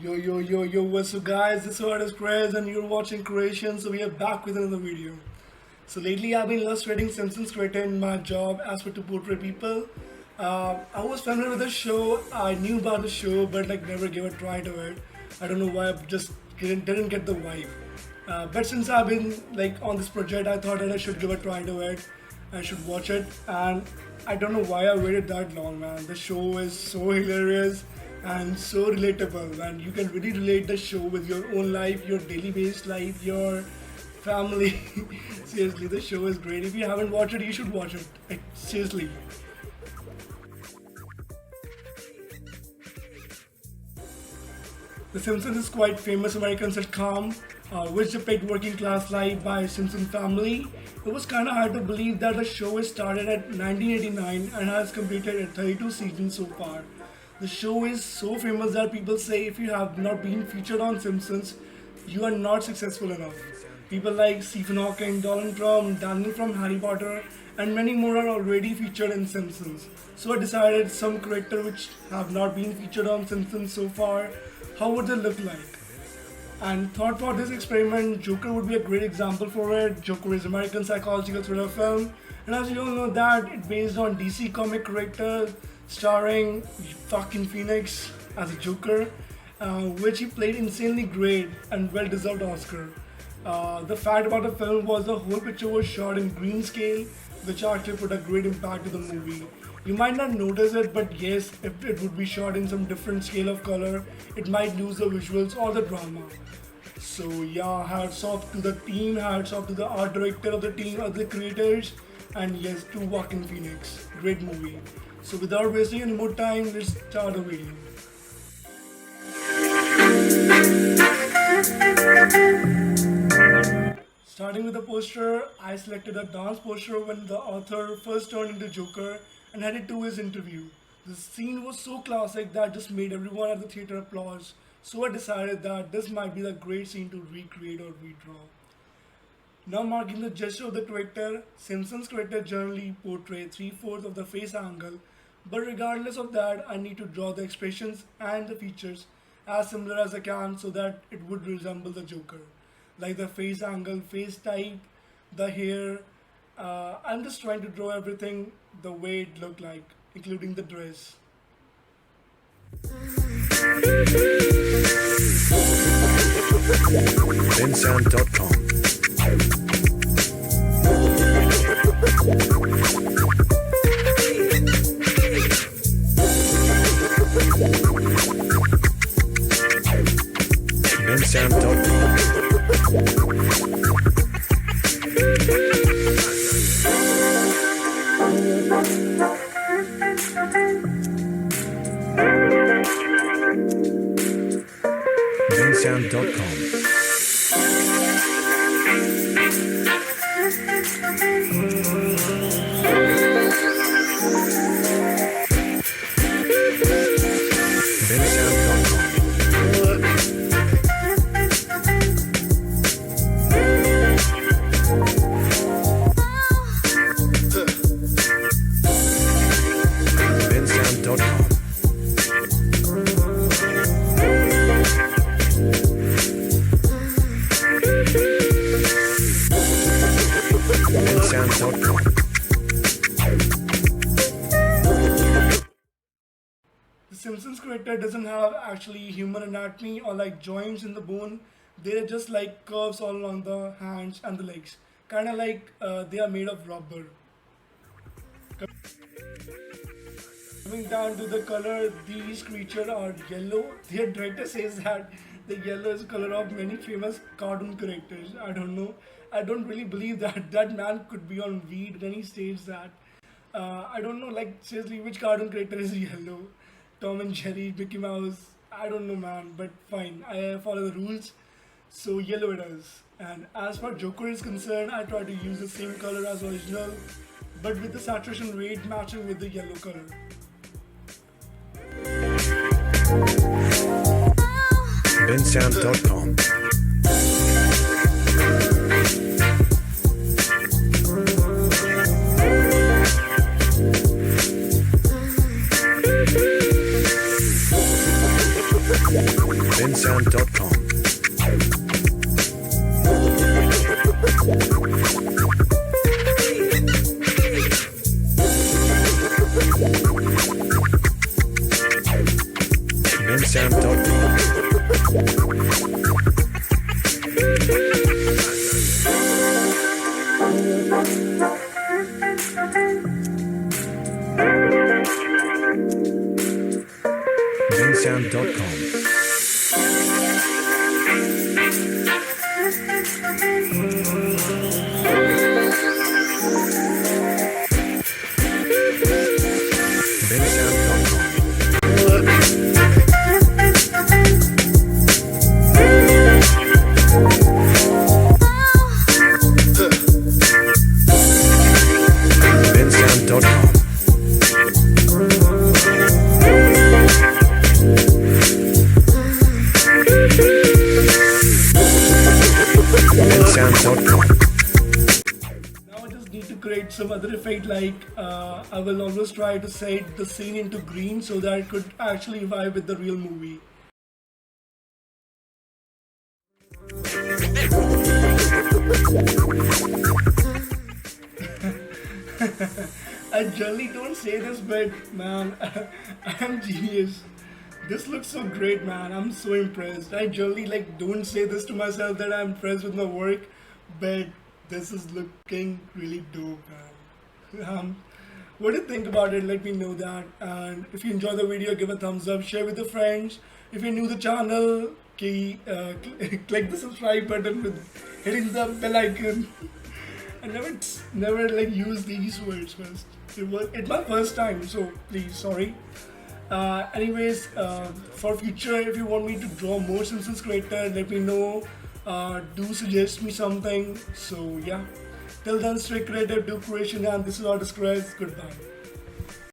Yo, what's up guys? This is Criz and you're watching Creation, so we are back with another video. So lately I've been illustrating Simpsons creator in my job as for to portray people. I was familiar with the show, I knew about the show but never gave a try to it. I don't know why, I just didn't get the vibe. But since I've been on this project, I thought that I should give a try to it. I should watch it, and I don't know why I waited that long, man. The show is so hilarious and so relatable, and you can really relate the show with your own life, your daily based life, your family. Seriously, the show is great. If you haven't watched it, you should watch it. Seriously. The Simpsons is quite famous American sitcom which depict working class life by a Simpson family. It was kind of hard to believe that the show is started at 1989 and has completed at 32 seasons so far. The show is so famous that people say if you have not been featured on Simpsons, you are not successful enough. People like Stephen Hawking, Donald Trump, Daniel from Harry Potter, and many more are already featured in Simpsons. So I decided some characters which have not been featured on Simpsons so far, how would they look like? And thought for this experiment, Joker would be a great example for it. Joker is American psychological thriller film, and as you all know that it's based on DC comic character starring fucking Phoenix as a Joker, which he played insanely great and well-deserved Oscar. The fact about the film was the whole picture was shot in green scale, which actually put a great impact to the movie. You might not notice it, but yes, if it would be shot in some different scale of color, it might lose the visuals or the drama. So yeah, hats off to the team, hats off to the art director of the team, other creators, and yes, to Joaquin Phoenix. Great movie. So without wasting any more time, let's start the video. Starting with the poster, I selected a dance poster when the author first turned into Joker and headed to his interview. The scene was so classic that just made everyone at the theater applause, so I decided that this might be the great scene to recreate or redraw. Now marking the gesture of the character, Simpsons character generally portray 3/4 of the face angle, but regardless of that, I need to draw the expressions and the features as similar as I can so that it would resemble the Joker. Like the face angle, face type, the hair. I'm just trying to draw everything the way it looked like, including the dress. bensound.com bensound.com bensound.com The Simpsons character doesn't have actually human anatomy or like joints in the bone. They're just like curves all along the hands and the legs. Kind of like they are made of rubber. Coming down to the color, these creatures are yellow. Their director says that the yellow is color of many famous cartoon characters. I don't know. I don't really believe that that man could be on weed when he states that. I don't know, like seriously, which cartoon character is yellow? Tom and Jerry, Mickey Mouse. I don't know, man. But fine, I follow the rules. So yellow it is. And as far Joker is concerned, I try to use the same color as original, but with the saturation rate matching with the yellow color. bensound.com bensound.com. bensound.com. bensound.com. bensound.com. bensound.com. bensound.com. Now I just need to create some other effect like I will always try to set the scene into green so that it could actually vibe with the real movie. I generally don't say this, but man, I'm genius. This looks so great, man. I'm so impressed. I generally don't say this to myself that I'm impressed with my work, but this is looking really dope, man. What do you think about it? Let me know that. And if you enjoy the video, give a thumbs up, share with your friends. If you're new to the channel, click the subscribe button with hitting the bell icon. I never use these words first. It's my first time, so please, sorry. Anyways, for future, if you want me to draw more Simpsons character, let me know. Do suggest me something. So yeah. Till then, stay creative, do creation, and this is Artist Criz. Goodbye.